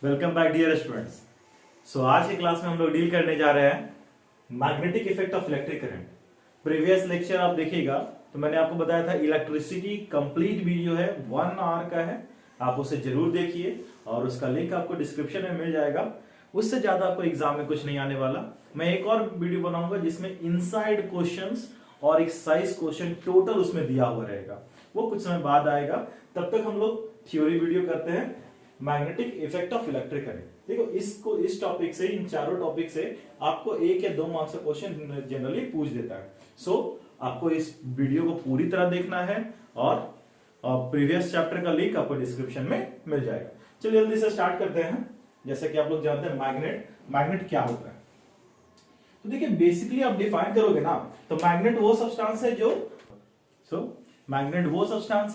Welcome back dear students. So आज की class में हम लोग डील करने जा रहे हैं magnetic effect of electric current. Previous lecture आप देखिएगा तो मैंने आपको बताया था इलेक्ट्रिसिटी कंप्लीट वीडियो है, 1 आवर का है, आप उसे जरूर देखिए और उसका लिंक आपको डिस्क्रिप्शन में मिल जाएगा। उससे ज्यादा आपको एग्जाम में कुछ नहीं आने वाला। मैं एक और वीडियो बनाऊंगा जिसमें इनसाइड क्वेश्चंस और एक्सरसाइज क्वेश्चन टोटल उसमें दिया हुआ रहेगा, वो कुछ समय बाद आएगा। तब तक हम लोग थ्योरी वीडियो करते हैं magnetic effect of electric current. देखो इस टॉपिक से, इन चारों टॉपिक से आपको 1 या 2 मार्क्स का क्वेश्चन जनरली पूछ देता है। सो आपको इस वीडियो को पूरी तरह देखना है और प्रीवियस चैप्टर का लिंक आपको डिस्क्रिप्शन में मिल जाएगा। चलिए जल्दी से स्टार्ट करते हैं। जैसे कि आप लोग जानते हैं मैग्नेट क्या होता है। तो देखिए बेसिकली आप डिफाइन करोगे ना तो मैग्नेट वो सब्सटेंस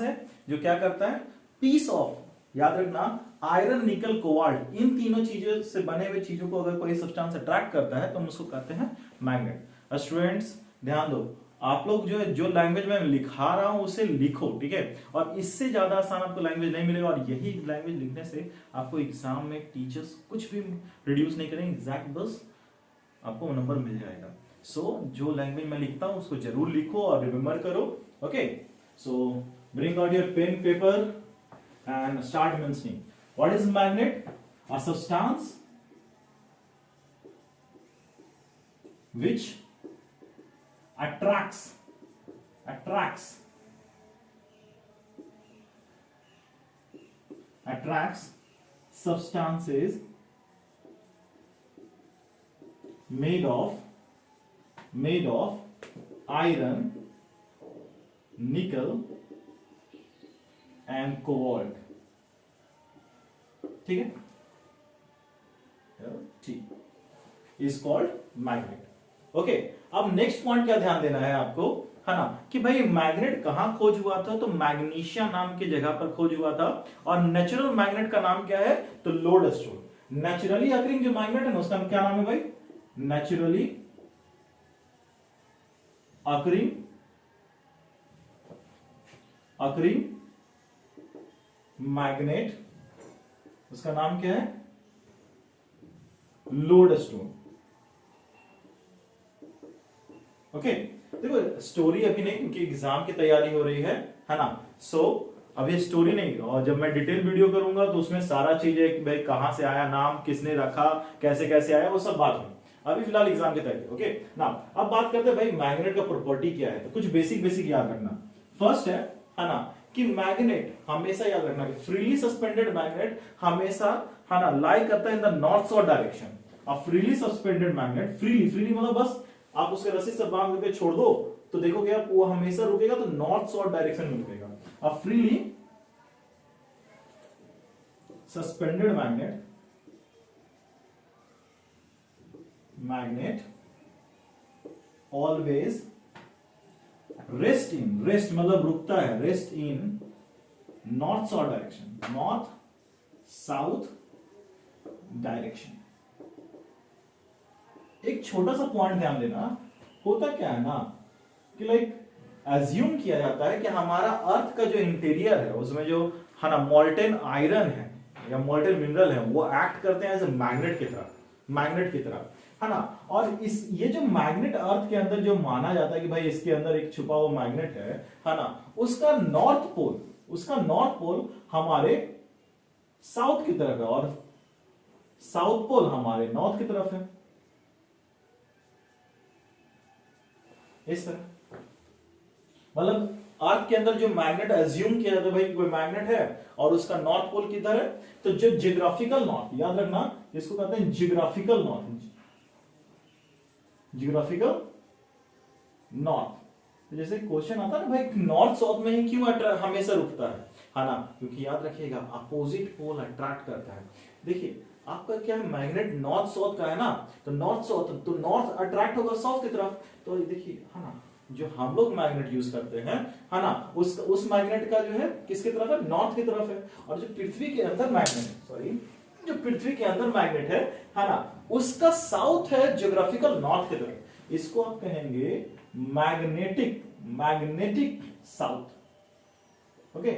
है जो क्या करता है, पीस ऑफ, याद रखना, आयरन निकल कोबाल्ट, इन तीनों चीजों से बने हुए चीजों को अगर कोई सब्सटेंस अट्रैक्ट करता है तो हम उसको कहते हैं मैग्नेट। स्टूडेंट्स ध्यान दो, आप लोग जो लैंग्वेज में लिखा रहा हूं उसे लिखो, ठीक है। और इससे ज्यादा आसान आपको लैंग्वेज नहीं मिलेगा और यही लैंग्वेज लिखने से आपको एग्जाम में टीचर्स कुछ भी रिड्यूस नहीं करेंगे, एग्जैक्ट बस आपको नंबर मिल जाएगा। सो जो लैंग्वेज में लिखता हूं उसको जरूर लिखो और रिमेंबर करो। Okay, so bring out your pen paper and start mentioning. What is magnet? A substance which attracts substances made of iron, nickel and cobalt, ठीक है, ठीक, इज कॉल्ड मैग्नेट। ओके, अब नेक्स्ट पॉइंट क्या ध्यान देना है आपको, है ना, कि भाई मैग्नेट कहां खोज हुआ था, तो मैग्नीशिया नाम की जगह पर खोज हुआ था। और नेचुरल मैग्नेट का नाम क्या है, तो लोडस्टोन। नेचुरली अकरिंग जो मैग्नेट है ना उसका क्या नाम है भाई, नेचुरली अकरिंग मैग्नेट, उसका नाम क्या है, लोडस्टोन। ओके, देखो स्टोरी अभी नहीं क्योंकि एग्जाम की तैयारी हो रही है ना। सो अभी स्टोरी नहीं, और जब मैं डिटेल वीडियो करूंगा तो उसमें सारा चीजें कि भाई कहां से आया, नाम किसने रखा, कैसे कैसे आया, वो सब बात में। अभी फिलहाल एग्जाम की तैयारी। ओके ना, अब बात करते हैं भाई मैग्नेट का प्रॉपर्टी क्या है। तो कुछ बेसिक याद रखना। फर्स्ट है ना, कि मैग्नेट हमेशा याद रखना कि फ्रीली सस्पेंडेड मैग्नेट हमेशा, है ना, लाई करता है in the north south direction. अब फ्रीली सस्पेंडेड मैग्नेट, फ्रीली मतलब बस आप उसके रस्सी से बांध करके छोड़ दो तो देखोगे आप वो हमेशा रुकेगा, तो नॉर्थ साउथ डायरेक्शन में रुकेगा। अब freely suspended magnet always rest मतलब रुकता है, rest in north south direction. एक छोटा सा पॉइंट ध्यान देना, होता क्या है ना कि लाइक एज्यूम किया जाता है कि हमारा अर्थ का जो इंटीरियर है उसमें जो, है ना, मोल्टेन आयरन है या मोल्टेन मिनरल है वो एक्ट करते हैं एज ए मैग्नेट की तरह, है ना। और ये जो मैग्नेट अर्थ के अंदर जो माना जाता है कि भाई इसके अंदर एक छुपा हुआ मैग्नेट है ना, उसका नॉर्थ पोल हमारे साउथ की तरफ है और साउथ पोल हमारे नॉर्थ की तरफ है, इस तरह। मतलब अर्थ के अंदर जो मैग्नेट एज्यूम किया जाता है भाई कोई मैग्नेट है और उसका नॉर्थ पोल किधर है, तो जो जियोग्राफिकल नॉर्थ, याद रखना इसको कहते हैं जियोग्राफिकल नॉर्थ। तो जैसे क्वेश्चन आता है ना भाई नॉर्थ साउथ में ही क्यों हमेशा रुकता है ना, क्योंकि याद रखिएगा अपोजिट पोल अट्रैक्ट करता है। देखिए आपका क्या है, मैग्नेट नॉर्थ साउथ का है ना, तो नॉर्थ अट्रैक्ट होगा साउथ की तरफ। तो देखिए, है ना, जो हम लोग मैग्नेट यूज करते हैं, है ना, उस मैग्नेट का जो है किसकी तरफ है, नॉर्थ की तरफ है। और जो पृथ्वी के अंदर मैग्नेट है ना, उसका साउथ है ज्योग्राफिकल नॉर्थ की तरफ। इसको आप कहेंगे मैग्नेटिक साउथ। ओके,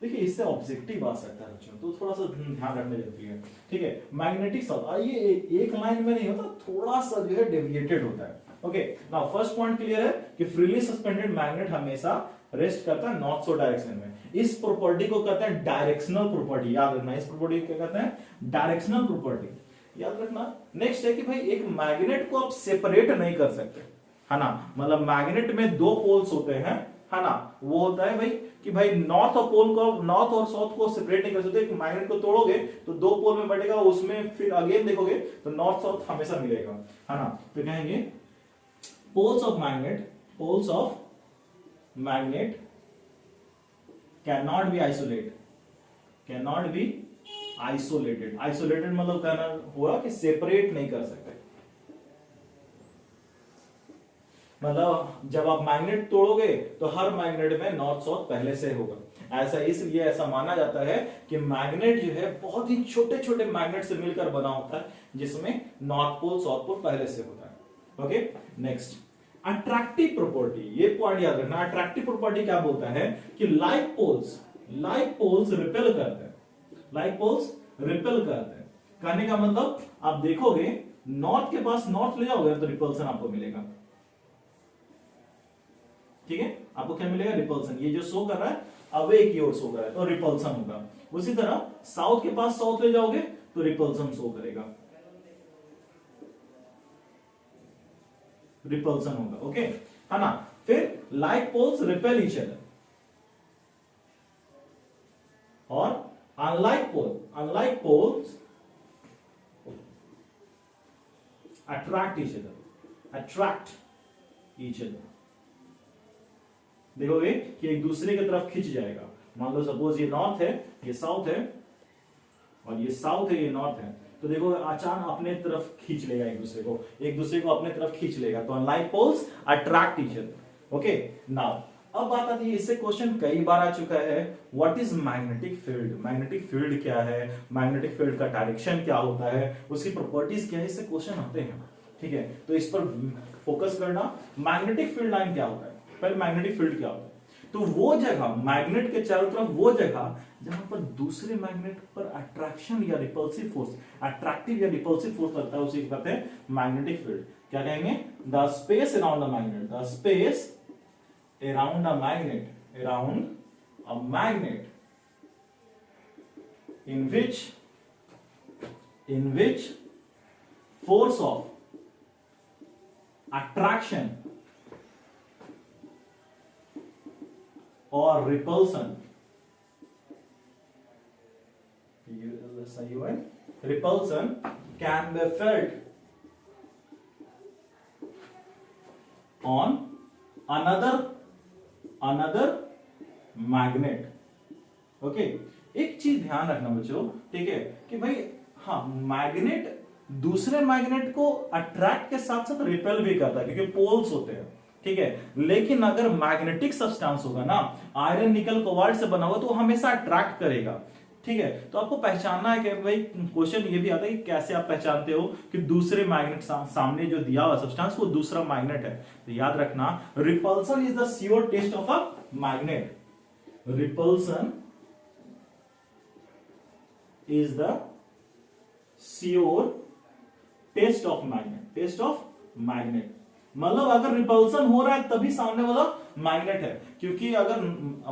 देखिए इससे ऑब्जेक्टिव आ सकता है बच्चों, तो थोड़ा सा ध्यान रखने जरूरी है। ठीक है, मैग्नेटिक सब ये एक लाइन में नहीं होता, थोड़ा सा जो है डेविएटेड होता है। Okay, now first point clear है कि फ्रीली सस्पेंडेड मैग्नेट हमेशा रेस्ट करता है नॉर्थ साउथ डायरेक्शन में। इस प्रॉपर्टी को कहते हैं डायरेक्शनल प्रॉपर्टी, याद रखना। इस प्रॉपर्टी को क्या कहते हैं? डायरेक्शनल प्रॉपर्टी, याद रखना। नेक्स्ट है कि भाई एक मैग्नेट को आप सेपरेट नहीं कर सकते, है ना। मतलब मैग्नेट में दो पोल्स होते हैं, है ना। वो होता है भाई कि भाई नॉर्थ और पोल को, नॉर्थ और साउथ को सेपरेट नहीं कर सकते। एक मैग्नेट को तोड़ोगे तो दो पोल में बटेगा, उसमें फिर अगेन देखोगे तो नॉर्थ साउथ हमेशा मिलेगा, है ना। तो कहेंगे poles of magnet can not be isolated. Isolated मतलब कहना हुआ कि सेपरेट नहीं कर सकते। मतलब जब आप मैग्नेट तोड़ोगे तो हर मैग्नेट में नॉर्थ साउथ पहले से होगा। ऐसा इसलिए ऐसा माना जाता है कि मैग्नेट जो है बहुत ही छोटे छोटे मैग्नेट से मिलकर बना होता है, जिसमें नॉर्थ पोल साउथ पोल पहले से होता है। ओके, नेक्स्ट अट्रैक्टिव प्रॉपर्टी, ये पॉइंट याद रखना। अट्रैक्टिव प्रॉपर्टी क्या बोलता है कि लाइक पोल्स रिपेल करते हैं। कहने का मतलब आप देखोगे नॉर्थ के पास नॉर्थ ले जाओगे तो रिपल्सन आपको मिलेगा। ठीक है, आपको क्या मिलेगा? रिपल्सन। ये जो शो कर रहा है अवे की ओर शो कर रहा है तो रिपल्सन होगा। उसी तरह साउथ के पास साउथ ले जाओगे तो रिपल्सन शो करेगा, रिपल्सन होगा। ओके, है ना। फिर like poles repel each other और unlike poles attract each other. देखोगे कि एक दूसरे की तरफ खिंच जाएगा। मान लो सपोज ये नॉर्थ है, ये साउथ है, और ये साउथ है, ये नॉर्थ है, तो देखो अचानक अपने तरफ खींच लेगा, एक दूसरे को अपने तरफ खींच लेगा। तो unlike poles attract each other. Okay, now अब बात आती है, इससे क्वेश्चन कई बार आ चुका है, what is magnetic field? Magnetic field क्या है? मैग्नेटिक फील्ड का डायरेक्शन क्या होता है? उसकी प्रॉपर्टीज क्या है? इससे क्वेश्चन आते हैं। ठीक है, तो इस पर फोकस करना। मैग्नेटिक फील्ड लाइन क्या होता है? पहले मैग्नेटिक फील्ड क्या होता है? तो वो जगह मैग्नेट के चारों तरफ, वो जगह जहां पर दूसरे मैग्नेट पर अट्रैक्शन या रिपल्सिव फोर्स, अट्रैक्टिव या रिपल्सिव फोर्स लगता है, उसे कहते हैं मैग्नेटिक फील्ड। क्या कहेंगे? The space around the magnet, in which force of attraction or repulsion can be felt on another magnet. Okay, एक चीज ध्यान रखना बच्चों, ठीक है, कि भाई हाँ, मैग्नेट दूसरे मैग्नेट को अट्रैक्ट के साथ साथ रिपेल भी करता है, क्योंकि पोल्स होते हैं। ठीक है, लेकिन अगर मैग्नेटिक सब्सटेंस होगा ना, आयरन निकल कोबाल्ट से बना हुआ, तो वो हमेशा अट्रैक्ट करेगा। ठीक है, तो आपको पहचानना है कि भाई क्वेश्चन ये भी आता है कि कैसे आप पहचानते हो कि दूसरे मैग्नेट सामने जो दिया हुआ सब्सटेंस वो दूसरा मैग्नेट है। तो याद रखना, repulsion is the sure test of a magnet. Repulsion is the sure test of magnet। मतलब अगर रिपल्सन हो रहा है तभी सामने वाला मैग्नेट है, क्योंकि अगर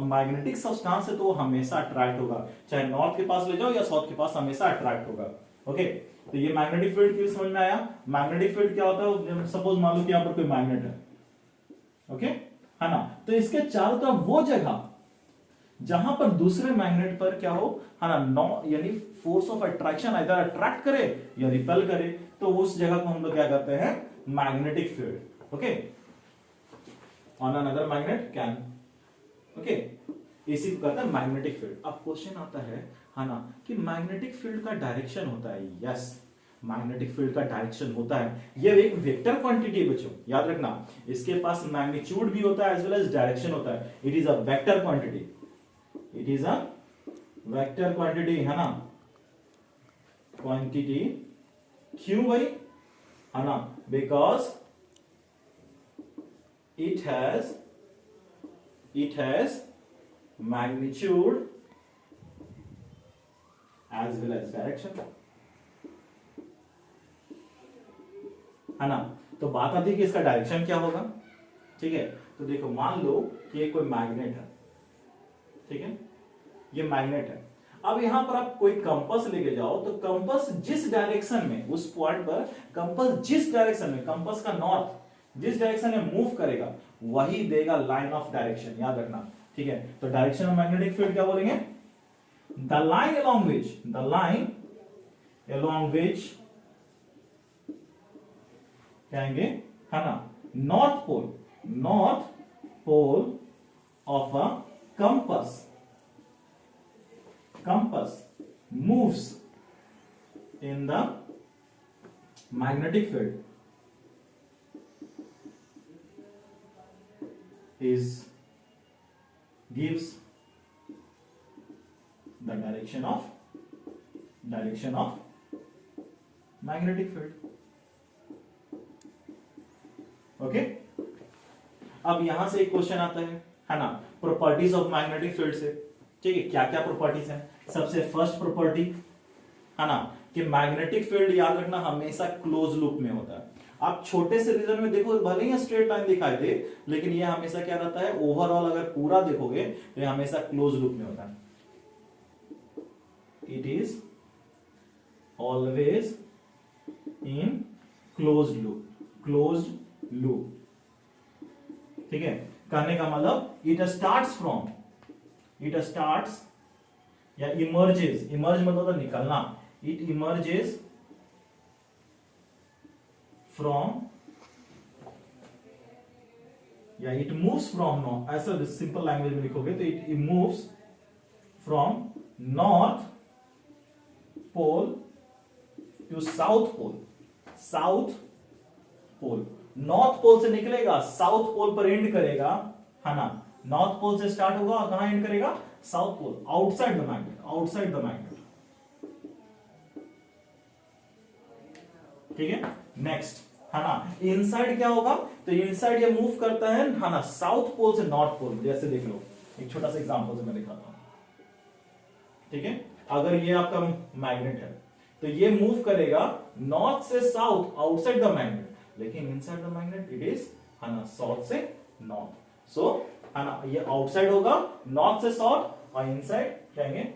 मैग्नेटिक सब्सटेंस है तो वो हमेशा अट्रैक्ट होगा, चाहे नॉर्थ के पास ले जाओ या साउथ के पास, हमेशा अट्रैक्ट होगा। ओके, तो ये मैग्नेटिक फील्ड क्यों समझ में आया? मैग्नेटिक फील्ड क्या होता है? सपोज मान लो कि यहां पर कोई मैग्नेट है, ओके, है ना, तो इसके चारों तरफ वो जगह जहां पर दूसरे मैग्नेट पर क्या हो, है ना, यानी फोर्स ऑफ अट्रैक्शन इधर अट्रैक्ट करे या रिपेल करे, तो उस जगह को हम लोग क्या कहते हैं? Magnetic field. Okay, on another magnet can, okay, इसी को कहते हैं मैग्नेटिक फील्ड। अब क्वेश्चन आता है ना, कि मैग्नेटिक फील्ड का डायरेक्शन होता है। यस, मैग्नेटिक फील्ड का डायरेक्शन होता है। ये एक वेक्टर क्वांटिटी है बच्चों, याद रखना, इसके पास मैग्नीट्यूड भी होता है एज वेल एज डायरेक्शन होता है। It is a vector quantity, it is a vector quantity, है ना, क्वांटिटी। क्यों भाई? है ना, because it has magnitude as well as direction, है ना। तो बात आती है कि इसका डायरेक्शन क्या होगा, ठीक है। तो देखो मान लो कि ये कोई मैग्नेट है, ठीक है, ये मैग्नेट है। अब यहां पर आप कोई कंपास लेके जाओ तो कंपास जिस डायरेक्शन में, उस पॉइंट पर कंपास जिस डायरेक्शन में, कंपास का नॉर्थ जिस डायरेक्शन में मूव करेगा वही देगा लाइन ऑफ डायरेक्शन, याद रखना, ठीक है। तो डायरेक्शन ऑफ मैग्नेटिक फील्ड क्या बोलेंगे, the line along which, the line along which कहेंगे, है ना, north pole of a compass moves in the magnetic field gives the direction of magnetic field, okay. अब यहां से एक क्वेश्चन आता है ना, प्रॉपर्टीज ऑफ मैग्नेटिक फील्ड से, ठीक है। क्या क्या प्रॉपर्टीज हैं, सबसे फर्स्ट प्रॉपर्टी, है ना, कि मैग्नेटिक फील्ड याद रखना हमेशा क्लोज लूप में होता है। आप छोटे से रीजन में देखो भले ही स्ट्रेट लाइन दिखाई दे, लेकिन ये हमेशा क्या रहता है, ओवरऑल अगर पूरा देखोगे तो ये हमेशा क्लोज लूप में होता है। It is always in closed loop, ठीक है। कहने का मतलब इट स्टार्ट्स या इमर्जेस, इमर्ज मतलब होता निकलना, इट इमर्जेस फ्रॉम या इट मूव्स फ्रॉम नॉर्थ, ऐसा सिंपल लैंग्वेज में लिखोगे तो it moves from north pole to south pole, north pole से निकलेगा साउथ पोल पर एंड करेगा, है ना। नॉर्थ पोल से स्टार्ट होगा और कहां एंड करेगा, south pole, outside the magnet, ठीक है। नेक्स्ट, है ना, इनसाइड क्या होगा, तो इनसाइड ये मूव करता है ना, साउथ पोल से नॉर्थ पोल। जैसे देख लो, एक छोटा सा एग्जांपल से मैं दिखाता हूं, ठीक है। अगर ये आपका मैग्नेट है तो ये मूव करेगा नॉर्थ से साउथ, आउटसाइड द मैग्नेट, लेकिन inside the magnet it is, है ना, साउथ से नॉर्थ। सो है ना, ये आउटसाइड होगा नॉर्थ से साउथ, और इनसाइड कहेंगे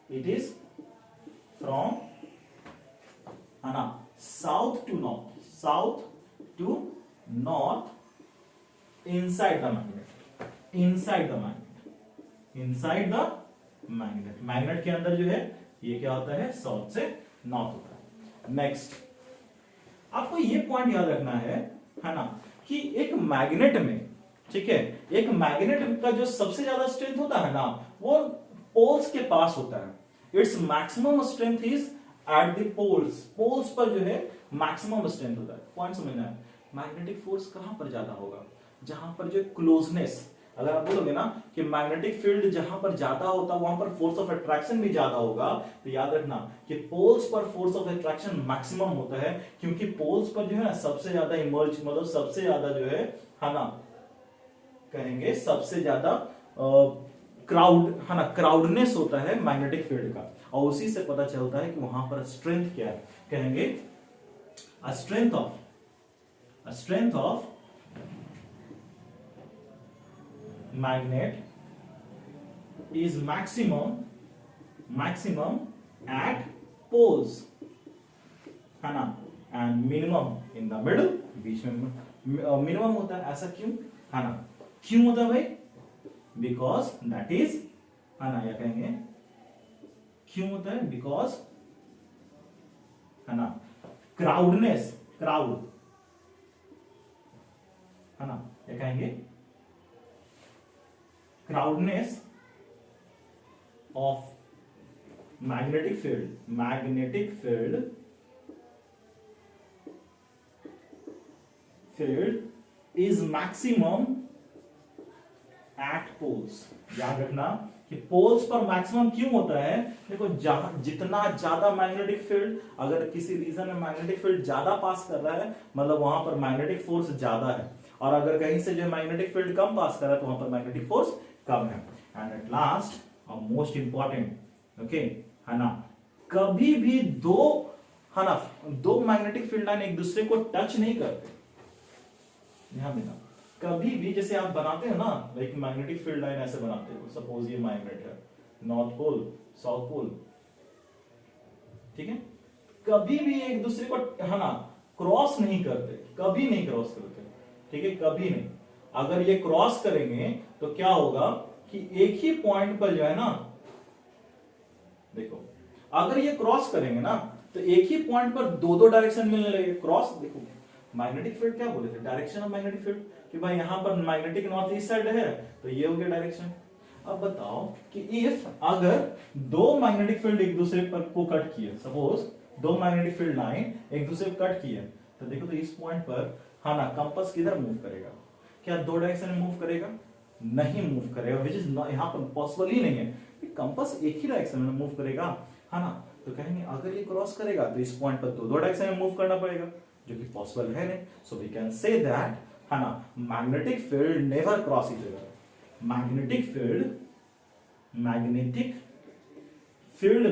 इट इज फ्रॉम, है ना, south to north, inside the magnet, magnet के अंदर जो है ये क्या होता है, साउथ से नॉर्थ होता है। नेक्स्ट, आपको ये पॉइंट याद रखना है ना, कि एक मैग्नेट में, ठीक है, एक मैग्नेट का जो सबसे ज्यादा स्ट्रेंथ होता है ना, वो पोल्स के पास होता है। Its maximum strength is at the poles पर जो है मैक्सिमम स्ट्रेंथ होता है। पॉइंट समझना है, मैग्नेटिक फोर्स कहां पर ज्यादा होगा, जहां पर जो क्लोजनेस, अगर आप बोलोगे ना कि मैग्नेटिक फील्ड जहां पर ज्यादा होता है वहां पर फोर्स ऑफ अट्रैक्शन भी ज्यादा होगा, तो याद रखना कि पोल्स पर फोर्स ऑफ अट्रैक्शन मैक्सिमम होता है, क्योंकि पोल्स पर जो है ना सबसे ज्यादा इमर्ज, मतलब सबसे ज्यादा जो है ना, कहेंगे सबसे ज्यादा क्राउड, है ना, क्राउडनेस होता है मैग्नेटिक फील्ड का, और उसी से पता चलता है कि वहां पर स्ट्रेंथ क्या है। कहेंगे a strength of magnet is maximum at poles, है ना, and minimum in the middle, बीच में मिनिमम होता है। ऐसा क्यों, है ना, क्यों होता है भाई, बिकॉज दैट इज, है ना, या कहेंगे क्यों होता है, बिकॉज, है ना, क्राउडनेस, क्राउड, है ना, या कहेंगे crowdness of magnetic field is maximum at poles। याद रखना कि पोल्स पर मैक्सिमम क्यों होता है, देखो जितना ज्यादा मैग्नेटिक फील्ड, अगर किसी रीजन में मैग्नेटिक फील्ड ज्यादा पास कर रहा है मतलब वहां पर मैग्नेटिक फोर्स ज्यादा है, और अगर कहीं से जो मैग्नेटिक फील्ड कम पास कर रहा है तो वहां पर मैग्नेटिक फोर्स कम है। एंड एट लास्ट और मोस्ट इंपॉर्टेंट, ओके, है ना, कभी भी दो, है ना, दो मैग्नेटिक फील्ड लाइन एक दूसरे को टच नहीं करते। ध्यान देना, कभी भी जैसे आप बनाते हो ना, लाइक मैग्नेटिक फील्ड लाइन ऐसे बनाते हो, सपोज ये मैग्नेट है, नॉर्थ पोल साउथ पोल, ठीक है, कभी भी एक दूसरे को, है ना, क्रॉस नहीं करते, कभी नहीं क्रॉस करते, ठीक है, कभी नहीं। अगर ये क्रॉस करेंगे तो क्या होगा कि एक ही पॉइंट पर जो है ना, देखो अगर ये क्रॉस करेंगे ना तो एक ही पॉइंट पर दो दो डायरेक्शन मिलने लगे। क्रॉस, देखो मैग्नेटिक फील्ड क्या बोले थे, डायरेक्शन ऑफ मैग्नेटिक फील्ड, कि भाई यहां पर मैग्नेटिक नॉर्थ ईस्ट साइड है तो ये हो गया डायरेक्शन। अब बताओ कि इफ अगर दो मैग्नेटिक फील्ड एक दूसरे पर को कट किए, सपोज दो मैग्नेटिक फील्ड लाइन एक दूसरे को कट किए, तो देखो तो इस पॉइंट पर, हाँ ना, कंपास किधर मूव करेगा? क्या दो डायरेक्शन में मूव करेगा? नहीं मूव करेगा, विच इज यहाँ पर पॉसिबल ही नहीं है। कंपास एक ही डायरेक्शन में मूव करेगा, है ना, तो कहेंगे अगर ये क्रॉस करेगा तो इस पॉइंट पर दो दो डायरेक्शन में मूव करना पड़ेगा, जो कि पॉसिबल है नहीं। So we can say that, है ना, magnetic field never cross each other. Magnetic field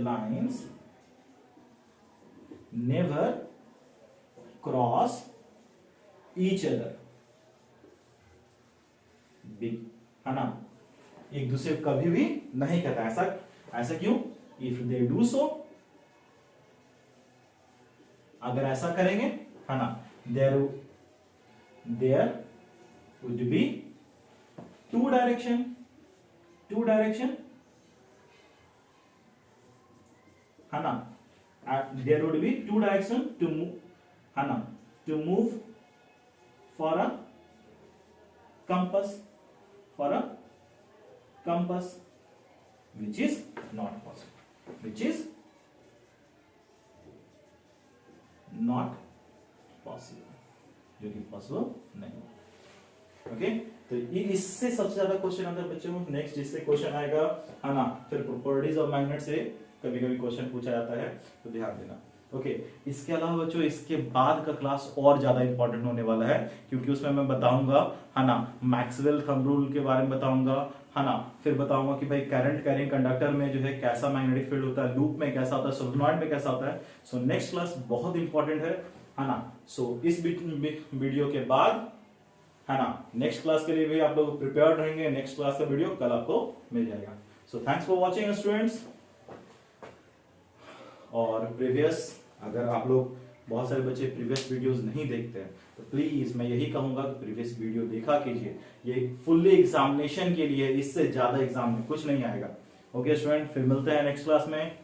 lines never cross each other, है ना, एक दूसरे को कभी भी नहीं कहता। ऐसा क्यों? इफ दे डू सो, अगर ऐसा करेंगे, है ना, there would be two direction, है ना, there would be two direction to move, है ना, to move for a compass, which is not possible, जो कि पॉसिबल नहीं। ओके, तो ये इससे सबसे ज्यादा क्वेश्चन आता है बच्चों। नेक्स्ट इससे क्वेश्चन आएगा, है ना, फिर प्रॉपर्टीज ऑफ मैग्नेट से कभी कभी क्वेश्चन पूछा जाता है, तो ध्यान देना। ओके, इसके अलावा बच्चों इसके बाद का क्लास और ज्यादा इंपॉर्टेंट होने वाला है, क्योंकि उसमें मैं बताऊंगा, है ना, मैक्सवेल थंब रूल के बारे में बताऊंगा, है ना, फिर बताऊंगा कि भाई करंट कैरिंग कंडक्टर में जो है कैसा मैग्नेटिक फील्ड होता है, लूप में कैसा होता है, सोलेनॉइड में कैसा होता है। सो नेक्स्ट क्लास बहुत इंपॉर्टेंट है ना। सो इस वीडियो के बाद, है ना, नेक्स्ट क्लास के लिए भी आप लोग प्रिपेयर्ड रहेंगे। नेक्स्ट क्लास का वीडियो कल आपको मिल जाएगा। So thanks for watching students. और प्रीवियस, अगर आप लोग, बहुत सारे बच्चे प्रीवियस वीडियोस नहीं देखते हैं, तो प्लीज मैं यही कहूंगा कि प्रीवियस वीडियो देखा कीजिए। ये फुल्ली एग्जामिनेशन के लिए, इससे ज्यादा एग्जाम में कुछ नहीं आएगा। ओके स्टूडेंट, फिर मिलते हैं नेक्स्ट क्लास में।